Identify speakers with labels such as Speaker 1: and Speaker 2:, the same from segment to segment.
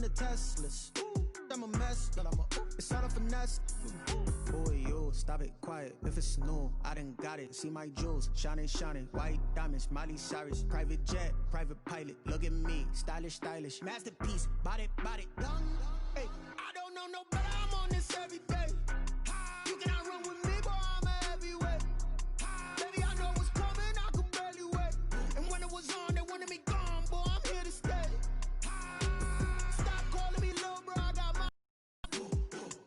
Speaker 1: in the Teslas. I'm a mess, but it's all a finesse. Boy, you stop it quiet. If it's new, I done got it. See my jewels, shining, shining. White diamonds, Miley Cyrus. Private jet, private pilot. Look at me, stylish, stylish. Masterpiece, body, young. Hey, I don't know no better. I'm on this every day. You cannot run with me, boy. I'm a heavyweight. Baby, I know what's coming. I could barely wait. And when it was on, they wanted me gone, boy. I'm here to stay. Stop calling me little bro. I got my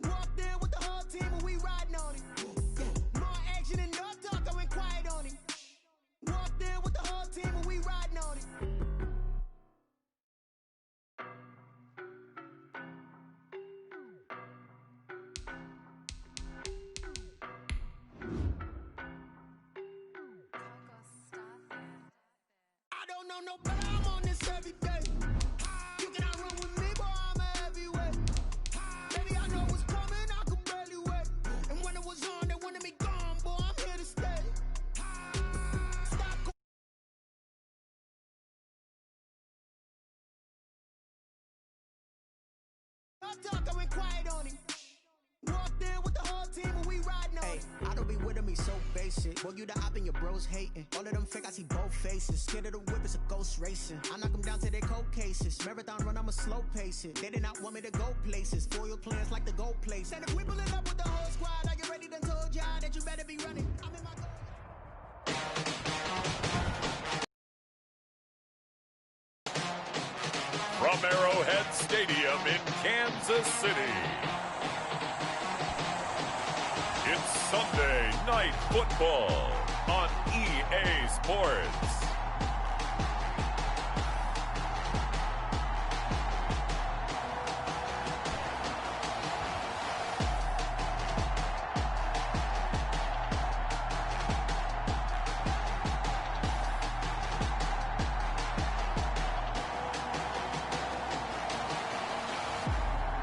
Speaker 1: walked in with the whole team and we riding on it. More action and no talk. I went quiet on it. Walked in with the whole team and we riding on it. I don't know no better. I'm on this every day. You cannot run with me, boy. I'm a heavyweight. Baby, I know what's coming. I could barely wait. And when it was on, they wanted me gone, boy. I'm here to stay. Stop. Talk, I went quiet on him. Walked in with the whole team and we riding on it. I don't be with him, he's so basic. Boy, you the op and your bros hating. All of them fake, I see both faces. Scared of the whip, it's a ghost racing. I knock them down to their cold cases. Marathon run, I'ma slow pace it. They did not want me to go places. Foil plans like the gold place. And if we pull it up with the whole squad, I get ready, done told y'all that you better be running. I'm in my
Speaker 2: From Arrowhead Stadium in Kansas City, it's Sunday Night Football on EA Sports.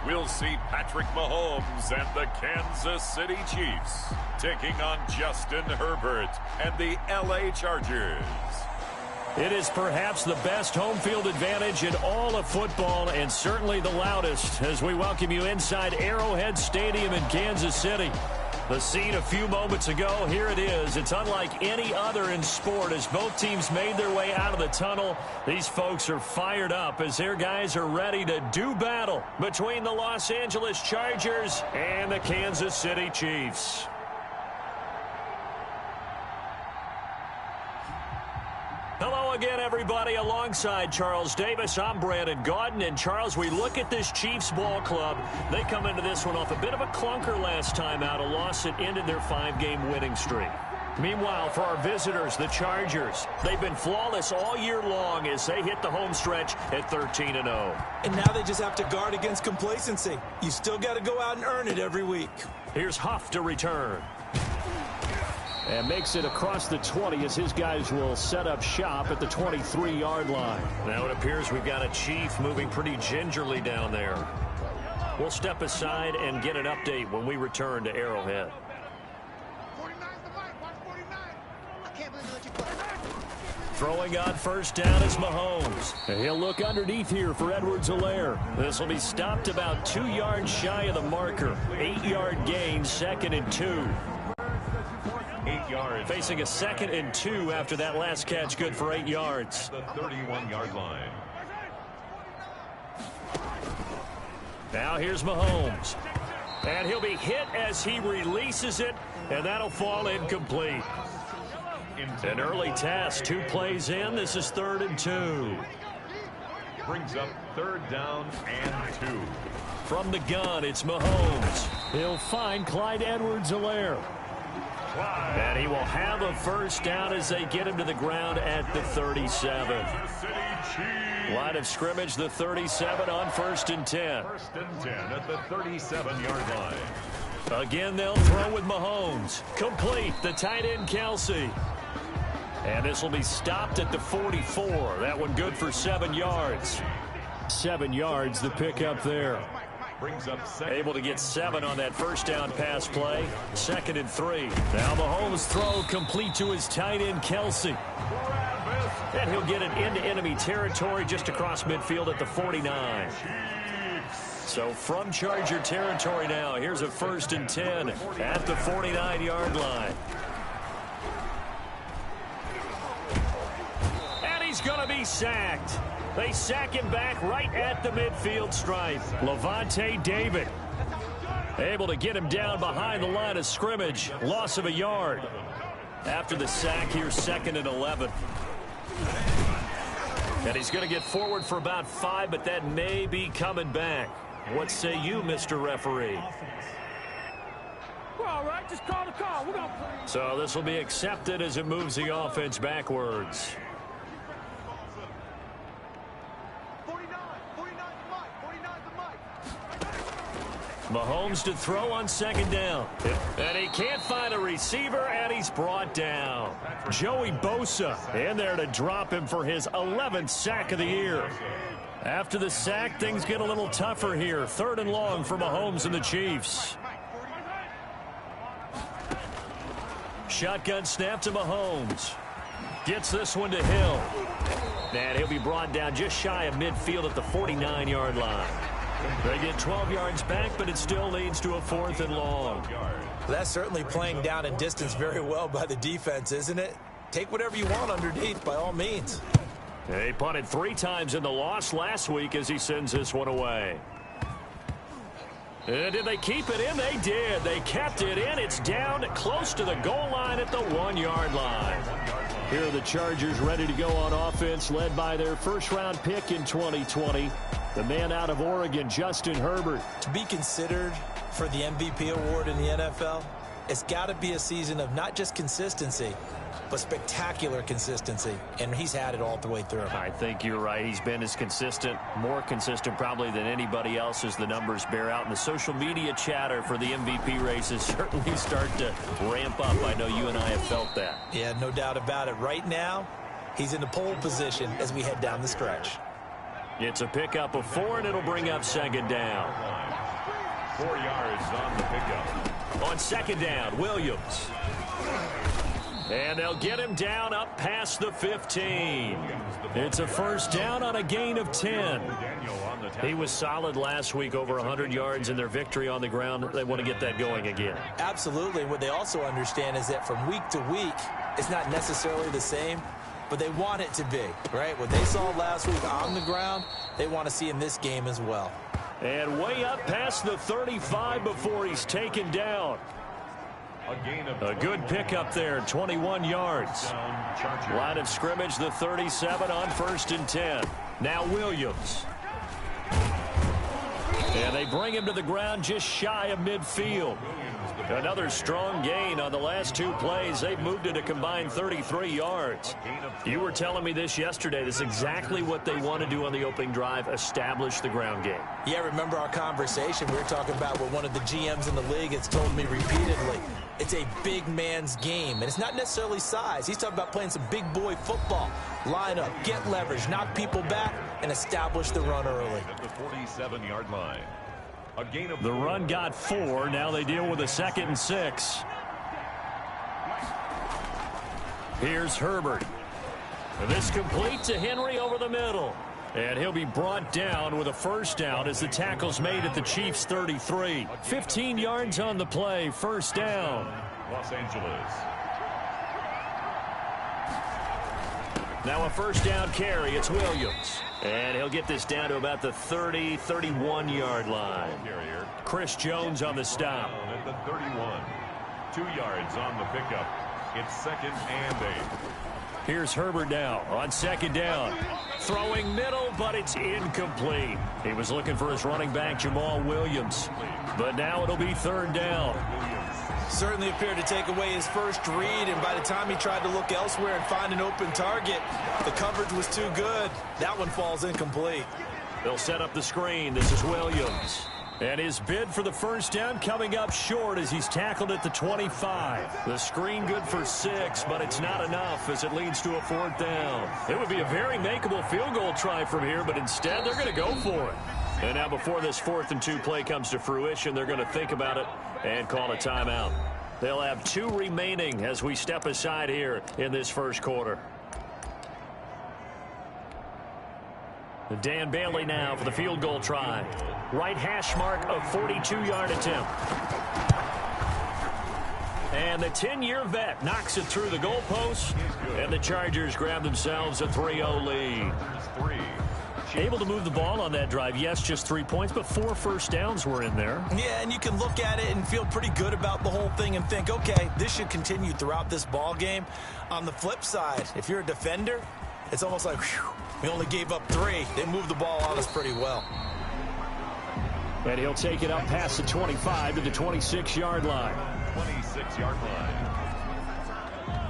Speaker 2: We'll see Patrick Mahomes and the Kansas City Chiefs taking on Justin Herbert and the LA Chargers.
Speaker 3: It is perhaps the best home field advantage in all of football, and certainly the loudest, as we welcome you inside Arrowhead Stadium in Kansas City. The scene a few moments ago, here it is. It's unlike any other in sport as both teams made their way out of the tunnel. These folks are fired up as their guys are ready to do battle between the Los Angeles Chargers and the Kansas City Chiefs. Hello again, everybody. Alongside Charles Davis, I'm Brandon Gaudin. And, Charles, we look at this Chiefs ball club. They come into this one off a bit of a clunker last time out, a loss that ended their 5-game winning streak. Meanwhile, for our visitors, the Chargers, they've been flawless all year long as they hit the home stretch at 13-0.
Speaker 4: And now they just have to guard against complacency. You still got to go out and earn it every week.
Speaker 3: Here's Huff to return. And makes it across the 20 as his guys will set up shop at the 23-yard line. Now it appears we've got a Chief moving pretty gingerly down there. We'll step aside and get an update when we return to Arrowhead. Throwing on first down is Mahomes. And he'll look underneath here for Edwards-Helaire. This will be stopped about 2 yards shy of the marker. 8-yard gain, 2nd and 2.
Speaker 2: 8 yards.
Speaker 3: Facing a 2nd and 2 after that last catch, good for 8 yards.
Speaker 2: The 31-yard line.
Speaker 3: Now here's Mahomes. And he'll be hit as he releases it, and that'll fall incomplete. An early test, 2 plays in. This is 3rd and 2.
Speaker 2: Brings up 3rd down and 2.
Speaker 3: From the gun, it's Mahomes. He'll find Clyde Edwards-Helaire. And he will have a first down as they get him to the ground at the 37. Line of scrimmage, the 37 on 1st and 10.
Speaker 2: 1st and 10 at the 37-yard line.
Speaker 3: Again, they'll throw with Mahomes. Complete, the tight end Kelsey. And this will be stopped at the 44. That one good for 7 yards. 7 yards, the pickup there.
Speaker 2: Brings up
Speaker 3: able to get 7 on that first down pass play. 2nd and 3. Now Mahomes' throw complete to his tight end Kelsey. And he'll get it into enemy territory just across midfield at the 49. So from Charger territory now, here's a 1st and 10 at the 49-yard line. And he's going to be sacked. They sack him back right at the midfield stripe. Levante David able to get him down behind the line of scrimmage. Loss of a yard. After the sack, here's 2nd and 11. And he's going to get forward for about 5, but that may be coming back. What say you, Mr. Referee?
Speaker 5: We're all right. Just call the call. We're gonna play.
Speaker 3: So this will be accepted as it moves the offense backwards.
Speaker 5: 49 the mic.
Speaker 3: Mahomes to throw on 2nd down. And he can't find a receiver, and he's brought down. Joey Bosa in there to drop him for his 11th sack of the year. After the sack, things get a little tougher here. 3rd and long for Mahomes and the Chiefs. Shotgun snap to Mahomes. Gets this one to Hill. And he'll be brought down just shy of midfield at the 49-yard line. They get 12 yards back, but it still leads to a 4th and long.
Speaker 4: That's certainly playing down in distance very well by the defense, isn't it? Take whatever you want underneath, by all means.
Speaker 3: He punted 3 times in the loss last week as he sends this one away. And did they keep it in? They did. They kept it in. It's down close to the goal line at the 1-yard line. Here are the Chargers ready to go on offense, led by their first-round pick in 2020, the man out of Oregon, Justin Herbert.
Speaker 4: To be considered for the MVP award in the NFL, it's got to be a season of not just consistency, but spectacular consistency, and he's had it all the way through.
Speaker 3: I think you're right. He's been as consistent, more consistent probably than anybody else as the numbers bear out. And the social media chatter for the MVP race is certainly starting to ramp up. I know you and I have felt that.
Speaker 4: Yeah, no doubt about it. Right now, he's in the pole position as we head down the stretch.
Speaker 3: It's a pickup of 4, and it'll bring up 2nd down.
Speaker 2: 4 yards on the pickup.
Speaker 3: On 2nd down, Williams. And they'll get him down up past the 15. It's a 1st down on a gain of 10. He was solid last week, over 100 yards in their victory on the ground. They want to get that going again.
Speaker 4: Absolutely. What they also understand is that from week to week, it's not necessarily the same, but they want it to be, right? What they saw last week on the ground, they want to see in this game as well.
Speaker 3: And way up past the 35 before he's taken down. A good pickup there, 21 yards. Line of scrimmage, the 37 on 1st and 10. Now Williams. And they bring him to the ground just shy of midfield. Another strong gain on the last 2 plays. They've moved it a combined 33 yards. You were telling me this yesterday. This is exactly what they want to do on the opening drive, establish the ground game.
Speaker 4: Yeah, remember our conversation. We were talking about what one of the GMs in the league has told me repeatedly. It's a big man's game, and it's not necessarily size. He's talking about playing some big boy football. Line up, get leverage, knock people back, and establish the run early.
Speaker 2: At the 47-yard line.
Speaker 3: The run got 4. Now they deal with a 2nd and 6. Here's Herbert. This complete to Henry over the middle. And he'll be brought down with a 1st down as the tackle's made at the Chiefs' 33. 15 yards on the play, 1st down.
Speaker 2: Los Angeles.
Speaker 3: Now a 1st down carry. It's Williams. And he'll get this down to about the 30, 31-yard line. Chris Jones on the stop.
Speaker 2: At the 31. 2 yards on the pickup. It's 2nd and 8.
Speaker 3: Here's Herbert now on 2nd down. Throwing middle, but it's incomplete. He was looking for his running back, Jamal Williams. But now it'll be 3rd down.
Speaker 4: Certainly appeared to take away his first read, and by the time he tried to look elsewhere and find an open target, the coverage was too good. That one falls incomplete.
Speaker 3: They'll set up the screen. This is Williams. And his bid for the 1st down coming up short as he's tackled at the 25. The screen good for 6, but it's not enough as it leads to a 4th down. It would be a very makeable field goal try from here, but instead they're going to go for it. And now before this 4th and 2 play comes to fruition, they're going to think about it and call a timeout. They'll have 2 remaining as we step aside here in this 1st quarter. Dan Bailey now for the field goal try. Right hash mark of 42-yard attempt. And the 10-year vet knocks it through the goalpost, and the Chargers grab themselves a 3-0 lead. Able to move the ball on that drive. Yes, just 3 points, but 4 first downs were in there.
Speaker 4: Yeah, and you can look at it and feel pretty good about the whole thing and think, okay, this should continue throughout this ball game. On the flip side, if you're a defender, it's almost like, whew, we only gave up 3. They moved the ball on us pretty well.
Speaker 3: And he'll take it up past the 25 to the 26-yard line.
Speaker 2: 26-yard line.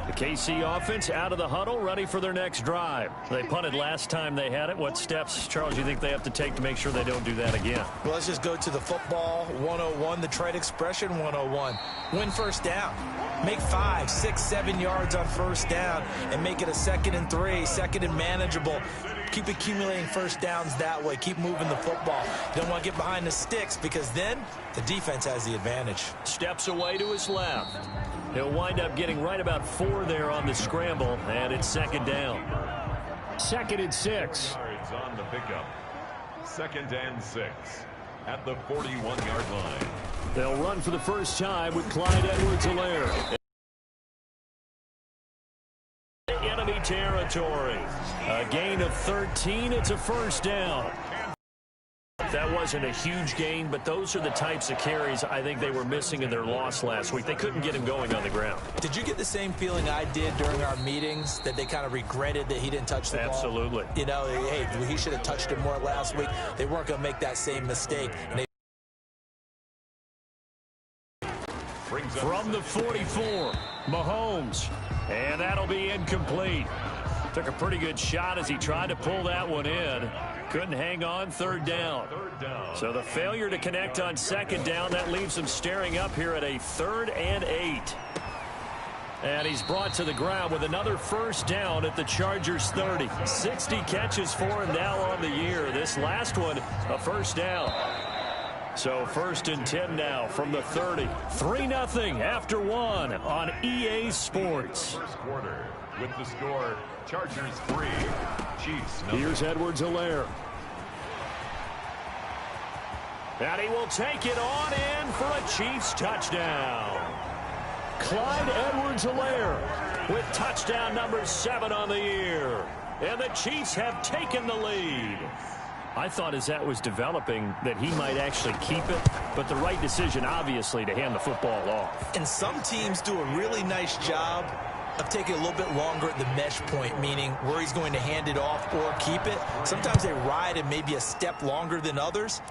Speaker 3: The KC offense out of the huddle, ready for their next drive. They punted last time they had it. What steps, Charles, you think they have to take to make sure they don't do that again?
Speaker 4: Well, let's just go to the football 101, the trade expression 101. Win first down. Make 5, 6, 7 yards on first down and make it a 2nd and 3, 2nd and manageable. Keep accumulating first downs that way. Keep moving the football. You don't want to get behind the sticks because then the defense has the advantage.
Speaker 3: Steps away to his left. He'll wind up getting right about 4 there on the scramble, and it's 2nd down. 2nd and 6.
Speaker 2: Yards on the pickup. 2nd and 6 at the 41-yard line.
Speaker 3: They'll run for the first time with Clyde Edwards-Helaire. Enemy territory. A gain of 13. It's a first down. That wasn't a huge gain, but those are the types of carries I think they were missing in their loss last week. They couldn't get him going on the ground.
Speaker 4: Did you get the same feeling I did during our meetings, that they kind of regretted that he didn't touch the ball?
Speaker 3: Absolutely.
Speaker 4: You know, hey, he should have touched it more last week. They weren't going to make that same mistake. And they
Speaker 3: from the 44, Mahomes, and that'll be incomplete. Took a pretty good shot as he tried to pull that one in. Couldn't hang on. 3rd down. So the failure to connect on 2nd down, that leaves him staring up here at a 3rd and 8. And he's brought to the ground with another first down at the Chargers 30. 60 catches for him now on the year. This last one, a first down. So 1st and 10 now from the 30. 3-0 after 1 on EA Sports.
Speaker 2: First quarter with the score, Chargers 3, Chiefs 0.
Speaker 3: Here's Edwards-Helaire. And he will take it on in for a Chiefs touchdown. Clyde Edwards-Helaire with touchdown number 7 on the year. And the Chiefs have taken the lead. I thought as that was developing that he might actually keep it, but the right decision, obviously, to hand the football off.
Speaker 4: And some teams do a really nice job of taking a little bit longer at the mesh point, meaning where he's going to hand it off or keep it. Sometimes they ride it maybe a step longer than others.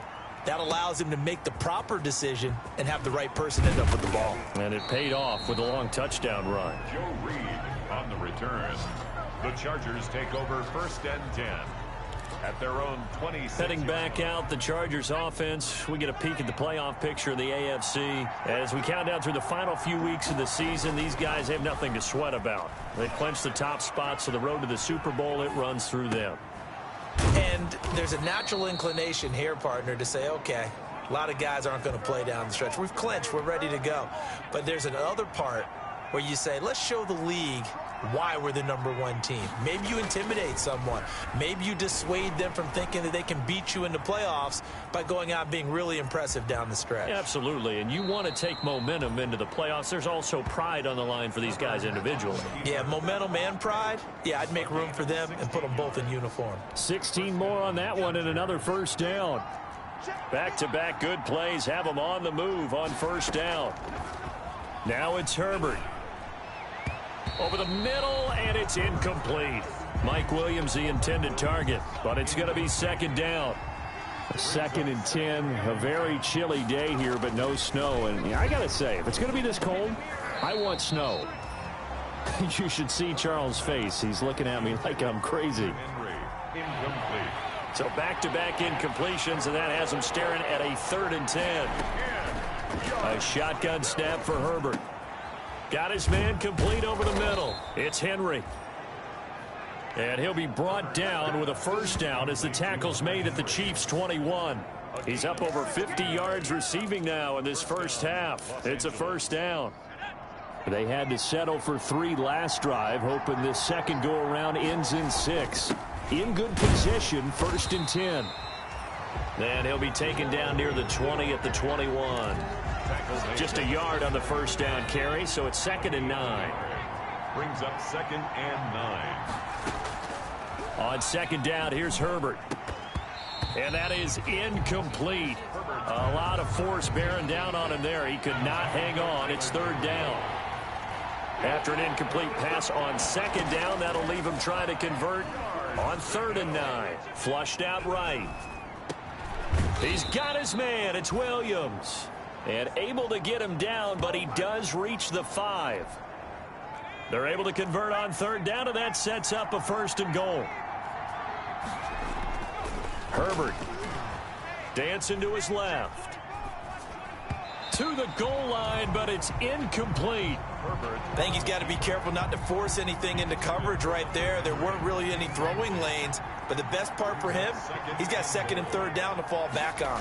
Speaker 4: That allows him to make the proper decision and have the right person end up with the ball.
Speaker 3: And it paid off with a long touchdown run.
Speaker 2: Joe Reed on the return. The Chargers take over 1st and 10. At their own 26.
Speaker 3: Heading back out, the Chargers offense. We get a peek at the playoff picture of the AFC. As we count down through the final few weeks of the season, these guys have nothing to sweat about. They've clinched the top spots, so the road to the Super Bowl, it runs through them.
Speaker 4: And there's a natural inclination here, partner, to say, okay, a lot of guys aren't going to play down the stretch. We've clinched. We're ready to go. But there's another part where you say, let's show the league why we're the #1 team. Maybe you intimidate someone. Maybe you dissuade them from thinking that they can beat you in the playoffs by going out and being really impressive down the stretch.
Speaker 3: Absolutely, and you want to take momentum into the playoffs. There's also pride on the line for these guys individually.
Speaker 4: Yeah, momentum and pride. Yeah, I'd make room for them and put them both in uniform.
Speaker 3: 16 more on that one and another first down. Back-to-back good plays have them on the move on first down. Now it's Herbert. Over the middle, and it's incomplete. Mike Williams, the intended target, but it's going to be 2nd down. 2nd and 10, a very chilly day here, but no snow. And I got to say, if it's going to be this cold, I want snow. You should see Charles' face. He's looking at me like I'm crazy.
Speaker 2: Incomplete.
Speaker 3: So back-to-back incompletions, and that has him staring at a 3rd and 10. A shotgun snap for Herbert. Got his man complete over the middle. It's Henry. And he'll be brought down with a first down as the tackle's made at the Chiefs' 21. He's up over 50 yards receiving now in this first half. It's a first down. They had to settle for 3 last drive, hoping this second go-around ends in 6. in good position, 1st and 10. And he'll be taken down near the 20 at the 21. Just a yard on the first down carry, so it's 2nd and 9.
Speaker 2: Brings up 2nd and 9.
Speaker 3: On 2nd down, here's Herbert. And that is incomplete. A lot of force bearing down on him there. He could not hang on. It's 3rd down. After an incomplete pass on 2nd down, that'll leave him trying to convert on 3rd and 9. Flushed out right. He's got his man. It's Williams. And able to get him down, but he does reach the 5. They're able to convert on 3rd down, and that sets up a 1st and goal. Herbert dancing to his left. To the goal line, but it's incomplete.
Speaker 4: I think he's got to be careful not to force anything into coverage right there. There weren't really any throwing lanes, but the best part for him, he's got 2nd and 3rd down to fall back on.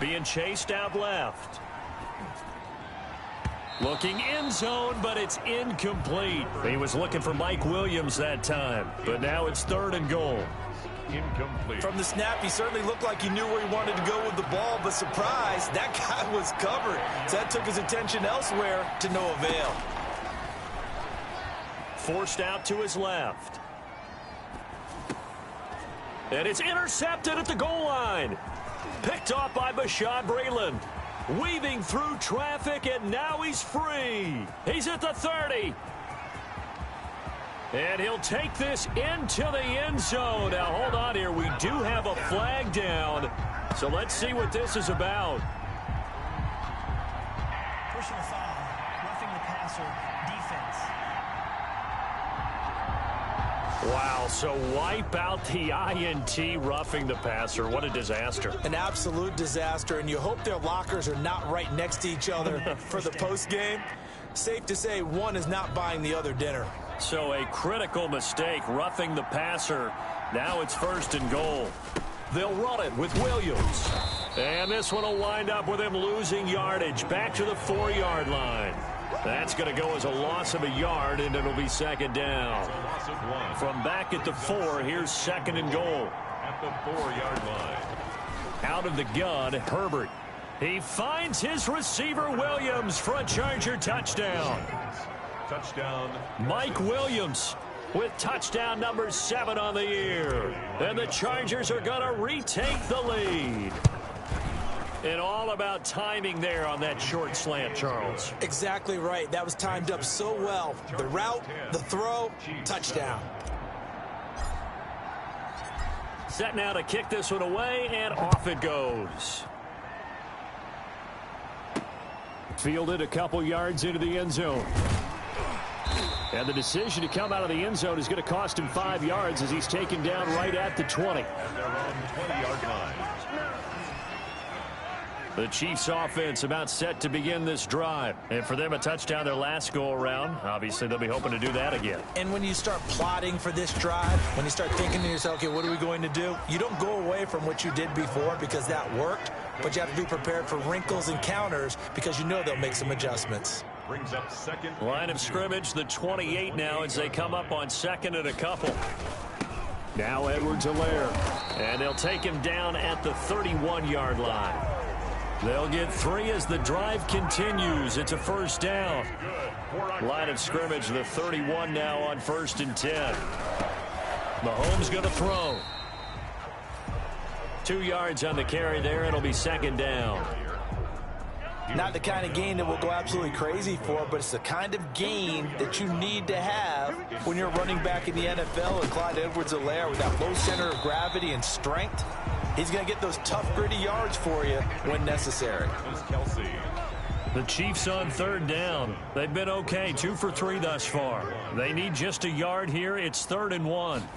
Speaker 3: Being chased out left. Looking end zone, but it's incomplete. He was looking for Mike Williams that time, but now it's 3rd and goal.
Speaker 2: Incomplete.
Speaker 4: From the snap, he certainly looked like he knew where he wanted to go with the ball, but surprise, that guy was covered. So that took his attention elsewhere to no avail.
Speaker 3: Forced out to his left. And it's intercepted at the goal line. Picked off by Bashaud Breeland. Weaving through traffic, and now he's free. He's at the 30. And he'll take this into the end zone. Now, hold on here. We do have a flag down. So let's see what this is about.
Speaker 6: Personal foul, roughing the passer, defense.
Speaker 3: Wow, so wipe out the INT, roughing the passer. What a disaster.
Speaker 4: An absolute disaster, and you hope their lockers are not right next to each other for the postgame. Safe to say one is not buying the other dinner.
Speaker 3: So a critical mistake, roughing the passer. Now it's 1st and goal. They'll run it with Williams. And this one will wind up with him losing yardage back to the 4-yard line. That's going to go as a loss of a yard, and it'll be 2nd down. From back at the 4, here's 2nd and goal.
Speaker 2: At the 4-yard line.
Speaker 3: Out of the gun, Herbert. He finds his receiver, Williams, for a Charger touchdown.
Speaker 2: Touchdown.
Speaker 3: Mike Williams with touchdown number 7 on the year. And the Chargers are going to retake the lead. And all about timing there on that short slant, Charles.
Speaker 4: Exactly right. That was timed up so well. The route, the throw, touchdown.
Speaker 3: Set now to kick this one away, and off it goes. Fielded a couple yards into the end zone. And the decision to come out of the end zone is going to cost him 5 yards as he's taken down right at the 20.
Speaker 2: At their own 20-yard line.
Speaker 3: The Chiefs offense about set to begin this drive. And for them, a touchdown their last go-around. Obviously, they'll be hoping to do that again.
Speaker 4: And when you start plotting for this drive, when you start thinking to yourself, okay, what are we going to do? You don't go away from what you did before because that worked, but you have to be prepared for wrinkles and counters because you know they'll make some adjustments.
Speaker 2: Brings up 2nd.
Speaker 3: Line of scrimmage, the 28 now as they come up on 2nd and a couple. Now Edwards-Helaire. And they'll take him down at the 31-yard line. They'll get 3 as the drive continues. It's a 1st down. Line of scrimmage, the 31 now on 1st and 10. Mahomes going to throw. 2 yards on the carry there. It'll be 2nd down.
Speaker 4: Not the kind of gain that we'll go absolutely crazy for, but it's the kind of gain that you need to have when you're running back in the NFL. And Clyde Edwards-Helaire with that low center of gravity and strength, he's going to get those tough, gritty yards for you when necessary.
Speaker 3: The Chiefs on 3rd down. They've been okay, 2 for 3 thus far. They need just a yard here. It's 3rd and 1.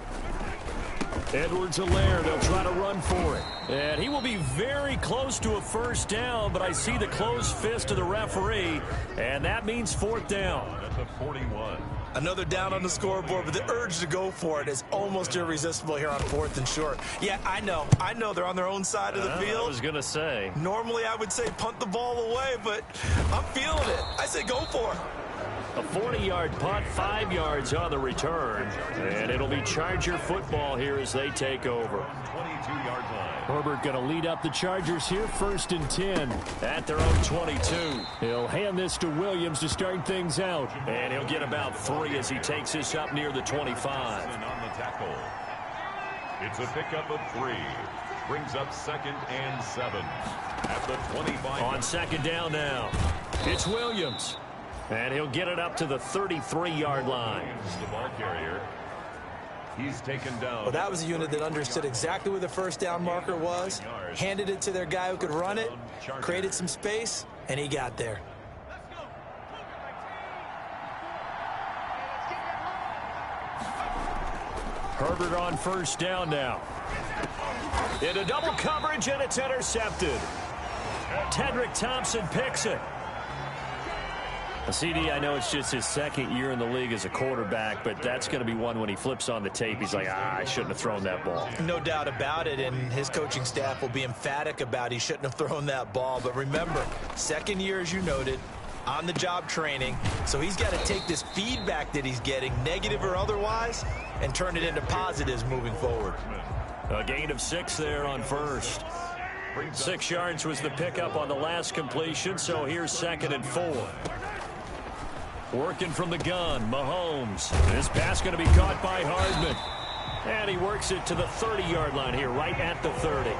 Speaker 3: Edwards-Helaire, they'll try to run for it. And he will be very close to a 1st down, but I see the closed fist of the referee, and that means 4th down.
Speaker 2: At the 41.
Speaker 4: Another down on the scoreboard, but the urge to go for it is almost irresistible here on 4th and short. Yeah, I know they're on their own side of the field.
Speaker 3: I was going to say.
Speaker 4: Normally I would say punt the ball away, but I'm feeling it. I say go for it.
Speaker 3: A 40-yard punt, 5 yards on the return. And it'll be Charger football here as they take over.
Speaker 2: 22-yard line.
Speaker 3: Herbert going to lead up the Chargers here, 1st and 10 at their own 22. He'll hand this to Williams to start things out. And he'll get about 3 as he takes this up near the 25.
Speaker 2: On the tackle. It's a pickup of 3. Brings up 2nd and 7 at the 25.
Speaker 3: On 2nd down now, it's Williams. And he'll get it up to the 33-yard line.
Speaker 2: The ball carrier. He's taken down.
Speaker 4: Well, that was a unit that understood exactly where the first down marker was, handed it to their guy who could run it, created some space, and he got there.
Speaker 3: Herbert on 1st down now. Into double coverage, and it's intercepted. Tedrick Thompson picks it. CD, I know it's just his 2nd year in the league as a quarterback, but that's going to be one when he flips on the tape. He's like, I shouldn't have thrown that ball.
Speaker 4: No doubt about it, and his coaching staff will be emphatic about he shouldn't have thrown that ball. But remember, 2nd year, as you noted, on-the-job training, so he's got to take this feedback that he's getting, negative or otherwise, and turn it into positives moving forward.
Speaker 3: A gain of 6 there on 1st. 6 yards was the pickup on the last completion, so here's 2nd and 4. Working from the gun, Mahomes. This pass going to be caught by Hardman. And he works it to the 30-yard line here, right at the 30.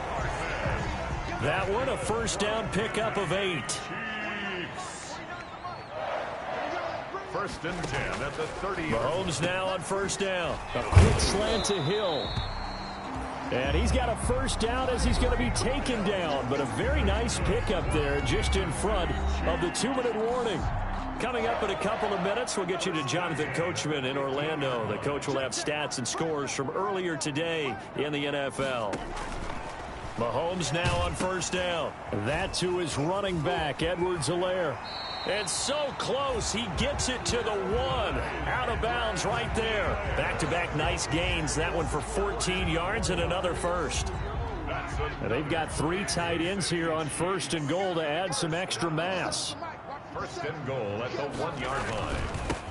Speaker 3: That one, a 1st down pickup of 8.
Speaker 2: 1st and 10 at the 30.
Speaker 3: Mahomes now on 1st down. A quick slant to Hill. And he's got a 1st down as he's going to be taken down. But a very nice pickup there just in front of the 2-minute warning. Coming up in a couple of minutes, we'll get you to Jonathan Coachman in Orlando. The coach will have stats and scores from earlier today in the NFL. Mahomes now on 1st down. That to his running back, Edwards-Helaire. And so close, he gets it to the 1. Out of bounds right there. Back-to-back nice gains. That one for 14 yards and another 1st. And they've got 3 tight ends here on 1st and goal to add some extra mass.
Speaker 2: 1st and goal at the 1-yard line.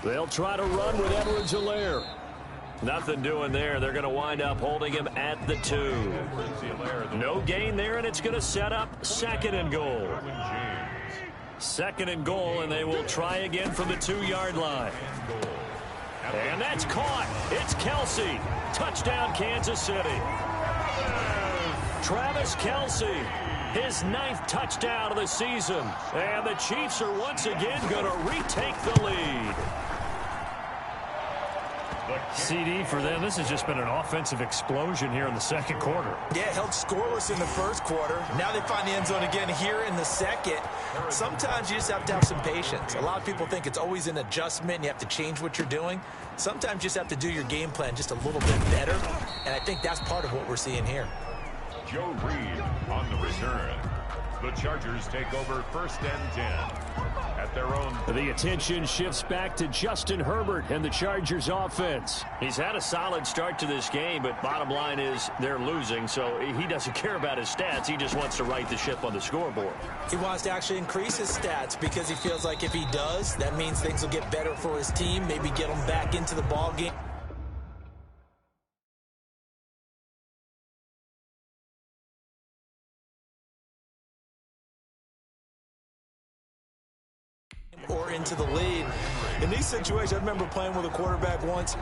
Speaker 3: They'll try to run with Edwards-Helaire. Nothing doing there. They're going to wind up holding him at the 2. No gain there, and it's going to set up 2nd and goal. 2nd and goal, and they will try again from the 2-yard line. And that's caught. It's Kelce. Touchdown, Kansas City. Travis Kelce. His 9th touchdown of the season. And the Chiefs are once again going to retake the lead. CD for them, this has just been an offensive explosion here in the 2nd quarter.
Speaker 4: Yeah, held scoreless in the 1st quarter. Now they find the end zone again here in the 2nd. Sometimes you just have to have some patience. A lot of people think it's always an adjustment and you have to change what you're doing. Sometimes you just have to do your game plan just a little bit better. And I think that's part of what we're seeing here.
Speaker 2: Joe Reed on the return. The Chargers take over 1st and 10 at their own.
Speaker 3: The attention shifts back to Justin Herbert and the Chargers offense. He's had a solid start to this game, but bottom line is they're losing, so he doesn't care about his stats. He just wants to right the ship on the scoreboard.
Speaker 4: He wants to actually increase his stats because he feels like if he does, that means things will get better for his team, maybe get him back into the ball game. Or into the lead. In these situations, I remember playing with a quarterback once